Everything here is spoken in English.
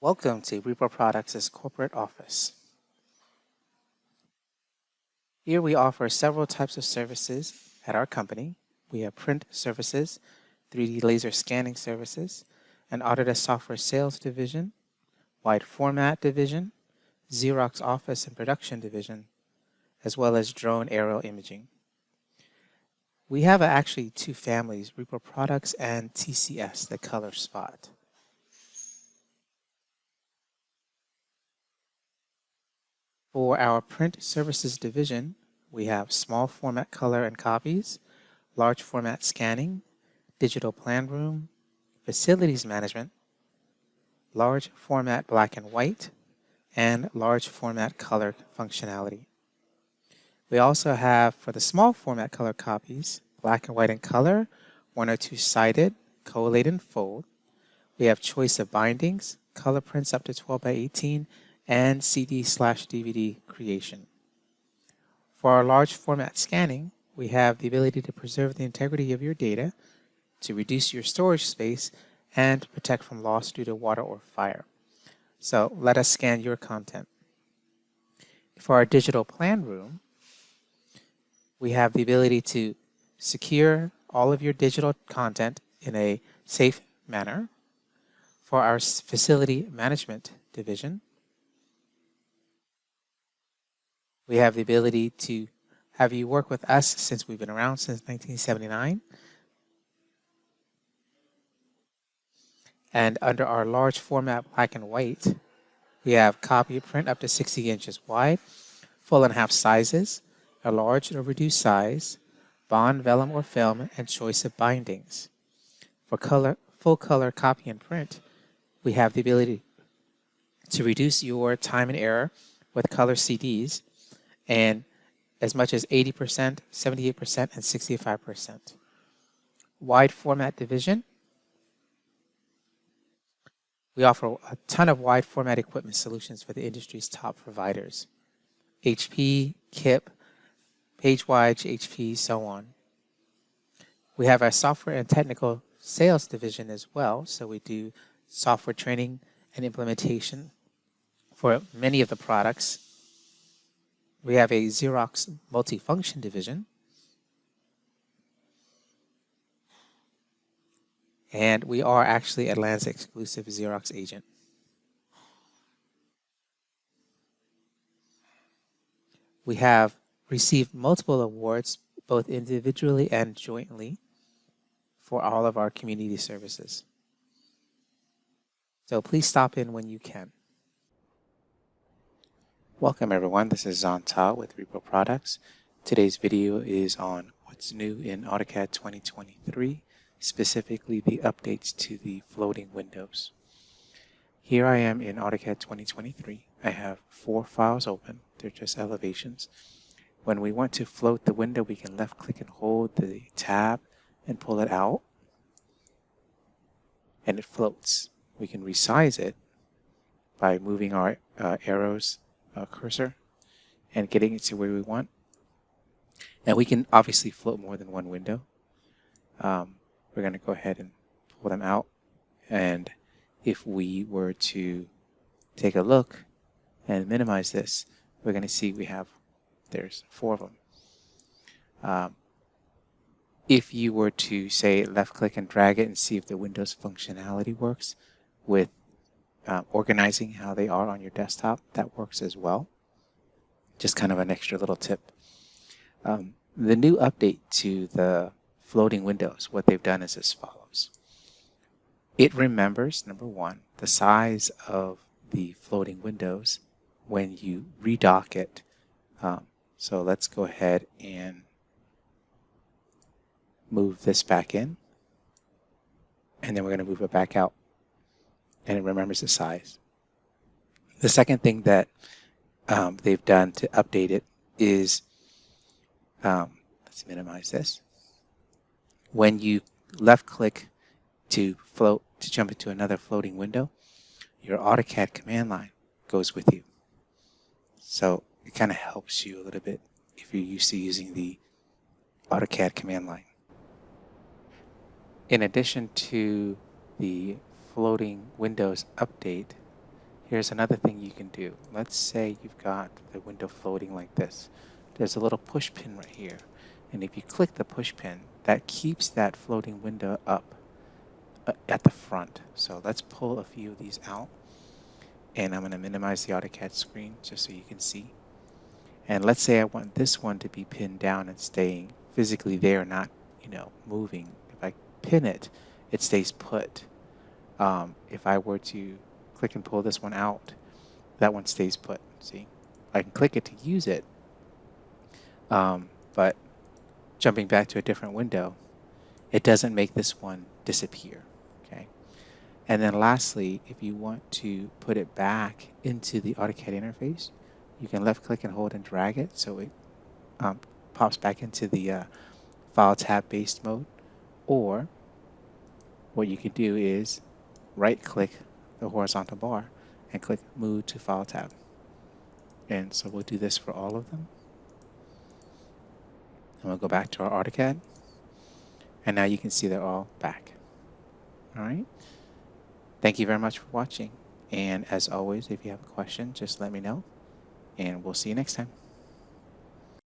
Welcome to Repro Products' corporate office. Here we offer several types of services at our company. We have print services, 3D laser scanning services, an Autodesk software sales division, wide format division, Xerox office and production division, as well as drone aerial imaging. We have actually two families, Repro Products and TCS, the color spot. For our print services division, we have small format color and copies, large format scanning, digital plan room, facilities management, large format black and white, and large format color functionality. We also have, for the small format color copies, black and white and color, 1 or 2 sided, collate and fold. We have choice of bindings, color prints up to 12 by 18, and CD/DVD creation. For our large format scanning, we have the ability to preserve the integrity of your data, to reduce your storage space, and to protect from loss due to water or fire. So let us scan your content. For our digital plan room, we have the ability to secure all of your digital content in a safe manner. For our facility management division, we have the ability to have you work with us since we've been around since 1979. And under our large format black and white, we have copy print up to 60 inches wide, full and half sizes, a large or reduced size, bond, vellum, or film, and choice of bindings. For full color copy and print, we have the ability to reduce your time and error with color CDs, and as much as 80%, 78%, and 65%. Wide format division. We offer a ton of wide format equipment solutions for the industry's top providers. HP, KIP, PageWide, HP, so on. We have our software and technical sales division as well, so we do software training and implementation for many of the products. We have a Xerox multifunction division. And we are actually Atlanta's exclusive Xerox agent. We have received multiple awards, both individually and jointly, for all of our community services. So please stop in when you can. Welcome everyone, this is Zan Ta with Repro Products. Today's video is on what's new in AutoCAD 2023, specifically the updates to the floating windows. Here I am in AutoCAD 2023. I have 4 files open, they're just elevations. When we want to float the window, we can left click and hold the tab and pull it out, and it floats. We can resize it by moving our arrows cursor and getting it to where we want. Now we can obviously float more than one window. We're going to go ahead and pull them out, and if we were to take a look and minimize this, we're going to see there's 4 of them. If you were to say left click and drag it and see if the Windows functionality works with organizing how they are on your desktop, that works as well. Just kind of an extra little tip. The new update to the floating windows, what they've done is as follows. It remembers, number 1, the size of the floating windows when you redock it. So let's go ahead and move this back in, and then we're going to move it back out, and it remembers the size. The second thing that they've done to update it is, let's minimize this. When you left click to jump into another floating window, your AutoCAD command line goes with you. So it kind of helps you a little bit if you're used to using the AutoCAD command line. In addition to the floating windows update, Here's another thing you can do. Let's say you've got the window floating like this. There's a little push pin right here. And if you click the push pin, that keeps that floating window up at the front. So let's pull a few of these out. And I'm going to minimize the AutoCAD screen just so you can see. And let's say I want this one to be pinned down and staying physically there, not, moving. If I pin it, it stays put. If I were to click and pull this one out, that one stays put. See, I can click it to use it, but jumping back to a different window, it doesn't make this one disappear. Okay. And then lastly, if you want to put it back into the AutoCAD interface, you can left click and hold and drag it so it pops back into the File tab based mode. Or what you can do is right click the horizontal bar and click Move to File tab. And so we'll do this for all of them. And we'll go back to our AutoCAD. And now you can see they're all back. All right. Thank you very much for watching. And as always, if you have a question, just let me know. And we'll see you next time.